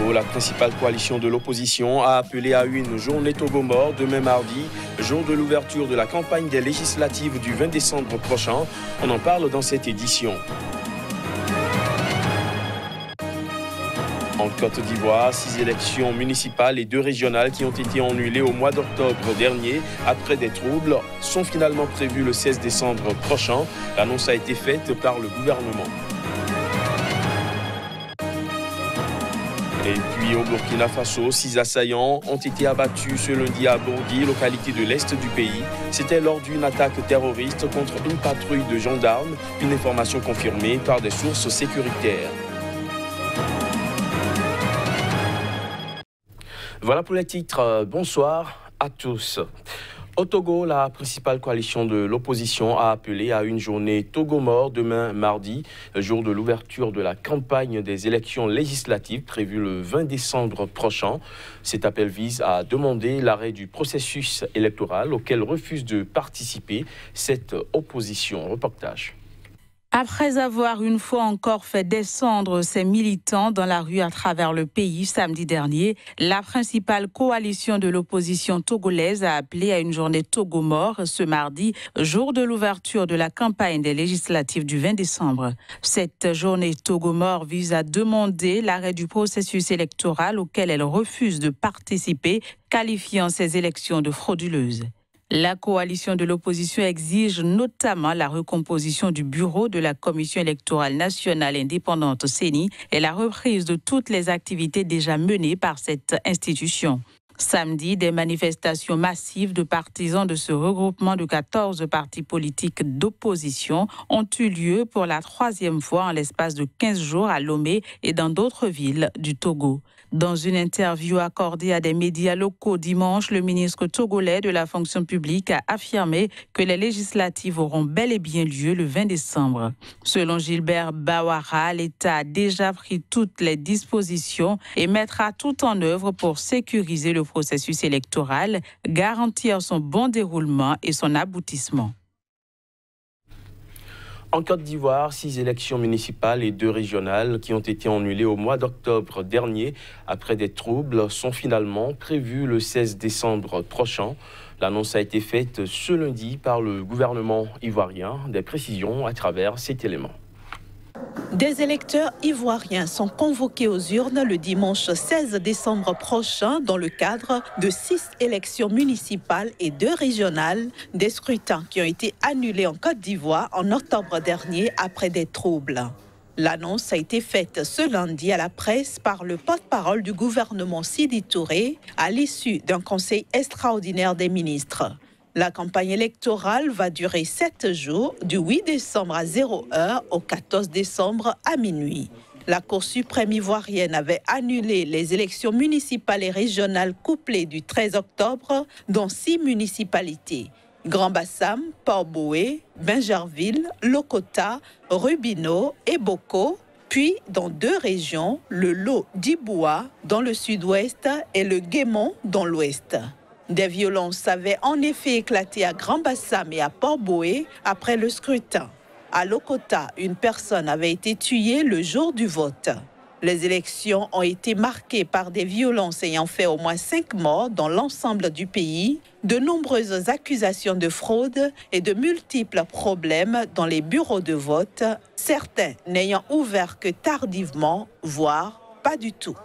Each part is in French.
Togo, la principale coalition de l'opposition, a appelé à une journée Togo mort demain mardi, jour de l'ouverture de la campagne des législatives du 20 décembre prochain. On en parle dans cette édition. En Côte d'Ivoire, 6 élections municipales et 2 régionales qui ont été annulées au mois d'octobre dernier après des troubles sont finalement prévues le 16 décembre prochain. L'annonce a été faite par le gouvernement. Et puis au Burkina Faso, 6 assaillants ont été abattus ce lundi à Bourgui, localité de l'est du pays. C'était lors d'une attaque terroriste contre une patrouille de gendarmes, une information confirmée par des sources sécuritaires. Voilà pour les titres. Bonsoir à tous. Au Togo, la principale coalition de l'opposition a appelé à une journée Togo mort demain mardi, jour de l'ouverture de la campagne des élections législatives prévues le 20 décembre prochain. Cet appel vise à demander l'arrêt du processus électoral auquel refuse de participer cette opposition. Reportage. Après avoir une fois encore fait descendre ses militants dans la rue à travers le pays samedi dernier, la principale coalition de l'opposition togolaise a appelé à une journée Togo mort ce mardi, jour de l'ouverture de la campagne des législatives du 20 décembre. Cette journée Togo mort vise à demander l'arrêt du processus électoral auquel elle refuse de participer, qualifiant ces élections de frauduleuses. La coalition de l'opposition exige notamment la recomposition du bureau de la Commission électorale nationale indépendante CENI et la reprise de toutes les activités déjà menées par cette institution. Samedi, des manifestations massives de partisans de ce regroupement de 14 partis politiques d'opposition ont eu lieu pour la 3e fois en l'espace de 15 jours à Lomé et dans d'autres villes du Togo. Dans une interview accordée à des médias locaux dimanche, le ministre togolais de la fonction publique a affirmé que les législatives auront bel et bien lieu le 20 décembre. Selon Gilbert Bawara, l'État a déjà pris toutes les dispositions et mettra tout en œuvre pour sécuriser le processus électoral, garantir son bon déroulement et son aboutissement. En Côte d'Ivoire, 6 élections municipales et 2 régionales qui ont été annulées au mois d'octobre dernier après des troubles sont finalement prévues le 16 décembre prochain. L'annonce a été faite ce lundi par le gouvernement ivoirien. Des précisions à travers cet élément. Des électeurs ivoiriens sont convoqués aux urnes le dimanche 16 décembre prochain dans le cadre de 6 élections municipales et 2 régionales, des scrutins qui ont été annulés en Côte d'Ivoire en octobre dernier après des troubles. L'annonce a été faite ce lundi à la presse par le porte-parole du gouvernement Sidi Touré à l'issue d'un conseil extraordinaire des ministres. La campagne électorale va durer 7 jours, du 8 décembre à 0h au 14 décembre à minuit. La Cour suprême ivoirienne avait annulé les élections municipales et régionales couplées du 13 octobre dans 6 municipalités. Grand-Bassam, Port-Boué, Bingerville, Lokota, Rubino et Boko, puis dans 2 régions, le Lot d'Iboua dans le sud-ouest et le Guémon dans l'ouest. Des violences avaient en effet éclaté à Grand-Bassam et à Port-Boué après le scrutin. À Lokota, une personne avait été tuée le jour du vote. Les élections ont été marquées par des violences ayant fait au moins 5 morts dans l'ensemble du pays, de nombreuses accusations de fraude et de multiples problèmes dans les bureaux de vote, certains n'ayant ouvert que tardivement, voire pas du tout.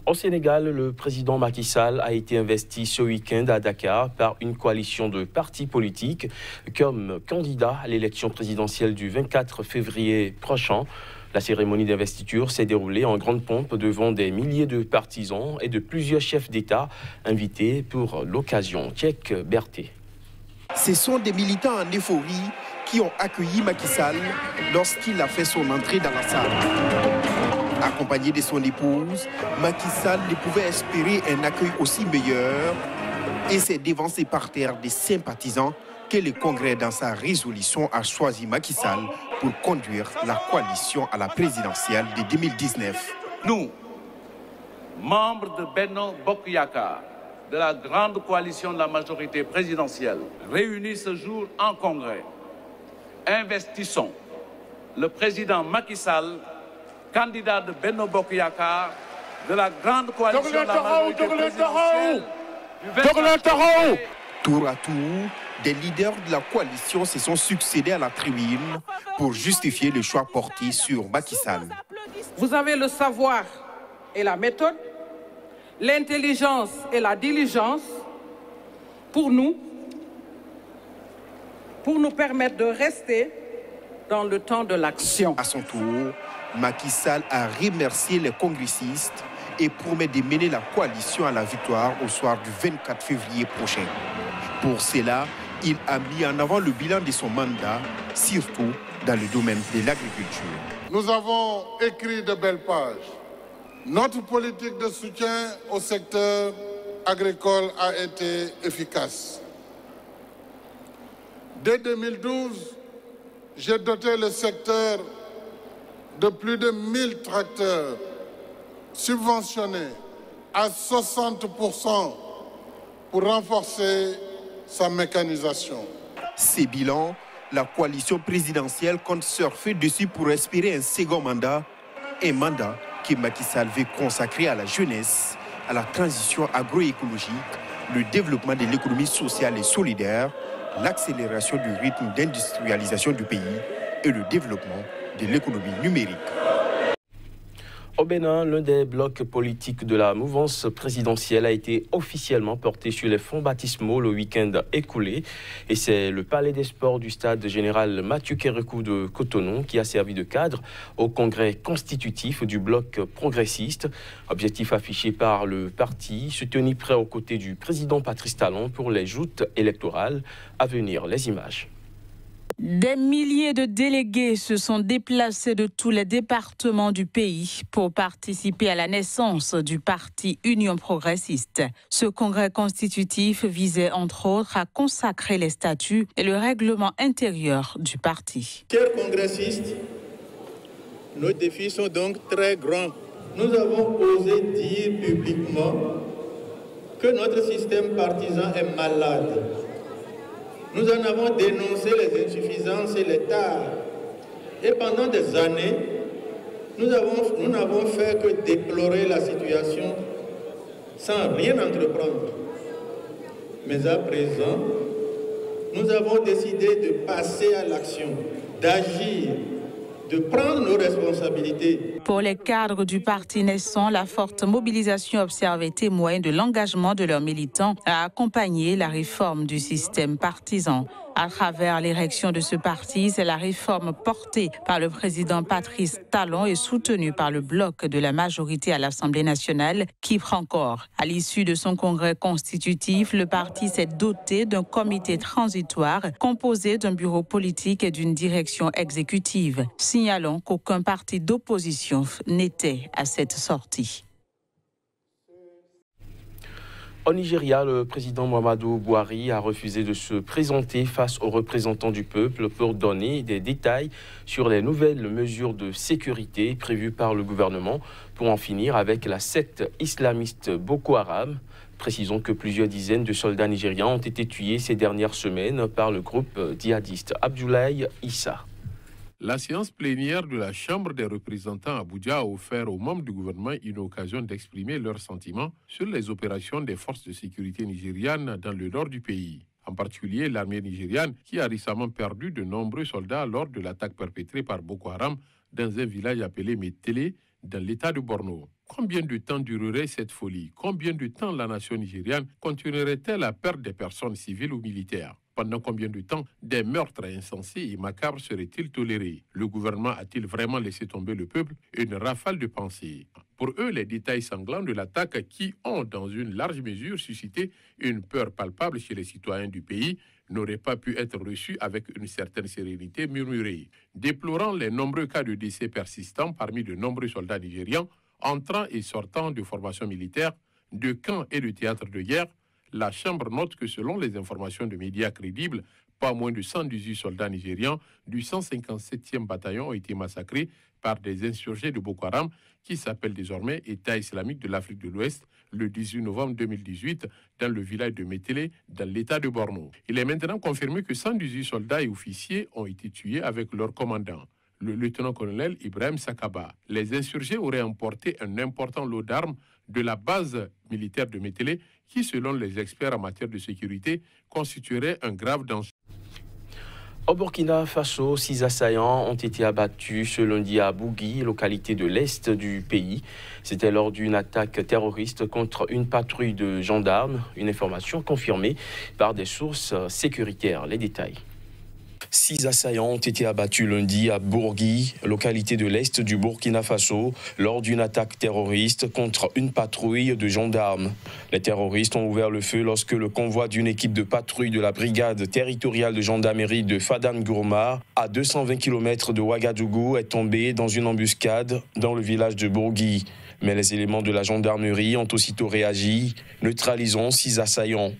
Au Sénégal, le président Macky Sall a été investi ce week-end à Dakar par une coalition de partis politiques comme candidat à l'élection présidentielle du 24 février prochain. La cérémonie d'investiture s'est déroulée en grande pompe devant des milliers de partisans et de plusieurs chefs d'État invités pour l'occasion. Tchèque Berthet. Ce sont des militants en euphorie qui ont accueilli Macky Sall lorsqu'il a fait son entrée dans la salle. Accompagné de son épouse, Macky Sall ne pouvait espérer un accueil aussi meilleur et c'est devant ses parterres des sympathisants que le Congrès, dans sa résolution, a choisi Macky Sall pour conduire la coalition à la présidentielle de 2019. Nous, membres de Benno Bokk Yakaar, de la grande coalition de la majorité présidentielle, réunis ce jour en Congrès, investissons le président Macky Sall candidat de Benno Bokk Yakaar de la grande coalition de la majorité présidentielle du 24 février. Tour à tour, des leaders de la coalition se sont succédés à la tribune pour justifier le choix porté sur Macky Sall. Vous avez le savoir et la méthode, l'intelligence et la diligence pour nous permettre de rester dans le temps de l'action. À son tour, Macky Sall a remercié les congressistes et promet de mener la coalition à la victoire au soir du 24 février prochain. Pour cela, il a mis en avant le bilan de son mandat, surtout dans le domaine de l'agriculture. Nous avons écrit de belles pages. Notre politique de soutien au secteur agricole a été efficace. Dès 2012, j'ai doté le secteur de plus de 1000 tracteurs subventionnés à 60% pour renforcer sa mécanisation. Ces bilans, la coalition présidentielle compte surfer dessus pour espérer un second mandat, un mandat que Macky Sall veut consacrer à la jeunesse, à la transition agroécologique, le développement de l'économie sociale et solidaire, l'accélération du rythme d'industrialisation du pays et le développement de l'économie numérique. Au Bénin, l'un des blocs politiques de la mouvance présidentielle a été officiellement porté sur les fonds baptismaux le week-end écoulé. Et c'est le Palais des Sports du stade général Mathieu Kérékou de Cotonou qui a servi de cadre au congrès constitutif du bloc progressiste. Objectif affiché par le parti, se tenir prêt aux côtés du président Patrice Talon pour les joutes électorales à venir. Les images. Des milliers de délégués se sont déplacés de tous les départements du pays pour participer à la naissance du parti Union progressiste. Ce congrès constitutif visait entre autres à consacrer les statuts et le règlement intérieur du parti. Chers congressistes, nos défis sont donc très grands. Nous avons osé dire publiquement que notre système partisan est malade. Nous en avons dénoncé les insuffisances et les tares. Et pendant des années, nous n'avons fait que déplorer la situation sans rien entreprendre. Mais à présent, nous avons décidé de passer à l'action, d'agir, de prendre nos responsabilités. Pour les cadres du parti naissant, la forte mobilisation observée témoigne de l'engagement de leurs militants à accompagner la réforme du système partisan. À travers l'érection de ce parti, c'est la réforme portée par le président Patrice Talon et soutenue par le bloc de la majorité à l'Assemblée nationale qui prend corps. À l'issue de son congrès constitutif, le parti s'est doté d'un comité transitoire composé d'un bureau politique et d'une direction exécutive. Signalons qu'aucun parti d'opposition n'était à cette sortie. Au Nigeria, le président Muhammadu Buhari a refusé de se présenter face aux représentants du peuple pour donner des détails sur les nouvelles mesures de sécurité prévues par le gouvernement pour en finir avec la secte islamiste Boko Haram. Précisons que plusieurs dizaines de soldats nigérians ont été tués ces dernières semaines par le groupe djihadiste Abdoulaye Issa. La séance plénière de la Chambre des représentants à Abuja a offert aux membres du gouvernement une occasion d'exprimer leurs sentiments sur les opérations des forces de sécurité nigérianes dans le nord du pays. En particulier l'armée nigériane qui a récemment perdu de nombreux soldats lors de l'attaque perpétrée par Boko Haram dans un village appelé Metele dans l'état de Borno. Combien de temps durerait cette folie? Combien de temps la nation nigériane continuerait-elle à perdre des personnes civiles ou militaires? Pendant combien de temps des meurtres insensés et macabres seraient-ils tolérés? Le gouvernement a-t-il vraiment laissé tomber le peuple? Une rafale de pensées. Pour eux, les détails sanglants de l'attaque qui ont, dans une large mesure, suscité une peur palpable chez les citoyens du pays, n'auraient pas pu être reçus avec une certaine sérénité murmurée. Déplorant les nombreux cas de décès persistants parmi de nombreux soldats nigérians, entrant et sortant de formations militaires, de camps et de théâtres de guerre, la Chambre note que selon les informations de médias crédibles, pas moins de 118 soldats nigérians du 157e bataillon ont été massacrés par des insurgés de Boko Haram qui s'appellent désormais État islamique de l'Afrique de l'Ouest le 18 novembre 2018 dans le village de Metele dans l'état de Borno. Il est maintenant confirmé que 118 soldats et officiers ont été tués avec leur commandant. le lieutenant-colonel Ibrahim Sakaba. Les insurgés auraient emporté un important lot d'armes de la base militaire de Métélé qui, selon les experts en matière de sécurité, constituerait un grave danger. Au Burkina Faso, 6 assaillants ont été abattus ce lundi à Bougui, localité de l'est du pays. C'était lors d'une attaque terroriste contre une patrouille de gendarmes, une information confirmée par des sources sécuritaires. Les détails. 6 assaillants ont été abattus lundi à Bourgui, localité de l'est du Burkina Faso, lors d'une attaque terroriste contre une patrouille de gendarmes. Les terroristes ont ouvert le feu lorsque le convoi d'une équipe de patrouille de la brigade territoriale de gendarmerie de Fadane Gourma, à 220 km de Ouagadougou, est tombé dans une embuscade dans le village de Bourgui. Mais les éléments de la gendarmerie ont aussitôt réagi, neutralisant 6 assaillants.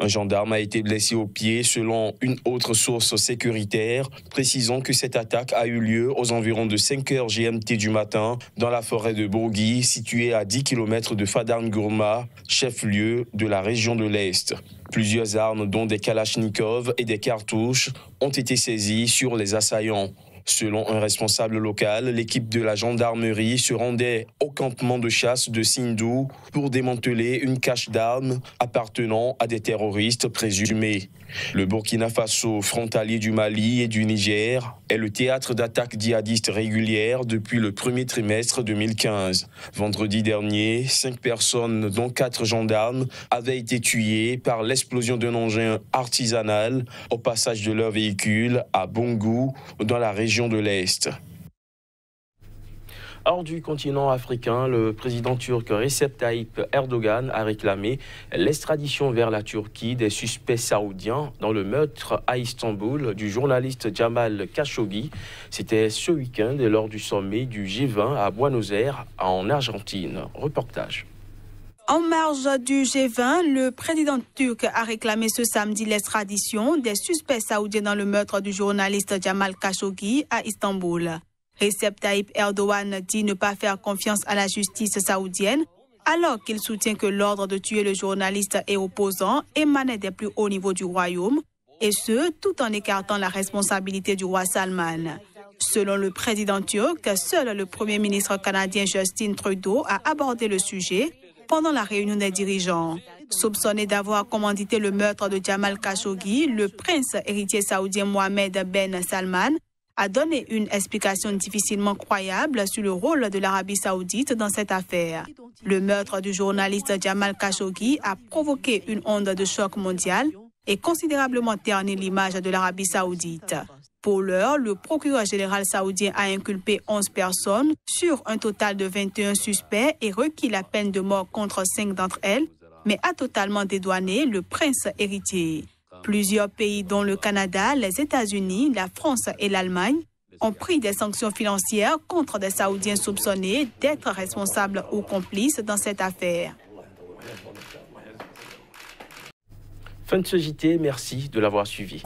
Un gendarme a été blessé au pied selon une autre source sécuritaire, précisant que cette attaque a eu lieu aux environs de 5 h GMT du matin dans la forêt de Bourgui, située à 10 km de Fadane Gourma, chef-lieu de la région de l'Est. Plusieurs armes, dont des kalachnikovs et des cartouches, ont été saisies sur les assaillants. Selon un responsable local, l'équipe de la gendarmerie se rendait au campement de chasse de Sindou pour démanteler une cache d'armes appartenant à des terroristes présumés. Le Burkina Faso, frontalier du Mali et du Niger, est le théâtre d'attaques djihadistes régulières depuis le premier trimestre 2015. Vendredi dernier, 5 personnes, dont 4 gendarmes, avaient été tuées par l'explosion d'un engin artisanal au passage de leur véhicule à Bongou, dans la région de l'Est. Hors du continent africain, le président turc Recep Tayyip Erdogan a réclamé l'extradition vers la Turquie des suspects saoudiens dans le meurtre à Istanbul du journaliste Jamal Khashoggi. C'était ce week-end lors du sommet du G20 à Buenos Aires, en Argentine. Reportage. En marge du G20, le président turc a réclamé ce samedi l'extradition des suspects saoudiens dans le meurtre du journaliste Jamal Khashoggi à Istanbul. Recep Tayyip Erdogan dit ne pas faire confiance à la justice saoudienne, alors qu'il soutient que l'ordre de tuer le journaliste et opposant émanait des plus hauts niveaux du royaume, et ce, tout en écartant la responsabilité du roi Salman. Selon le président turc, seul le premier ministre canadien Justin Trudeau a abordé le sujet pendant la réunion des dirigeants. Soupçonné d'avoir commandité le meurtre de Jamal Khashoggi, le prince héritier saoudien Mohammed Ben Salman a donné une explication difficilement croyable sur le rôle de l'Arabie saoudite dans cette affaire. Le meurtre du journaliste Jamal Khashoggi a provoqué une onde de choc mondial et considérablement terni l'image de l'Arabie saoudite. Pour l'heure, le procureur général saoudien a inculpé 11 personnes sur un total de 21 suspects et requis la peine de mort contre 5 d'entre elles, mais a totalement dédouané le prince héritier. Plusieurs pays, dont le Canada, les États-Unis, la France et l'Allemagne, ont pris des sanctions financières contre des Saoudiens soupçonnés d'être responsables ou complices dans cette affaire. Fin de ce JT, merci de l'avoir suivi.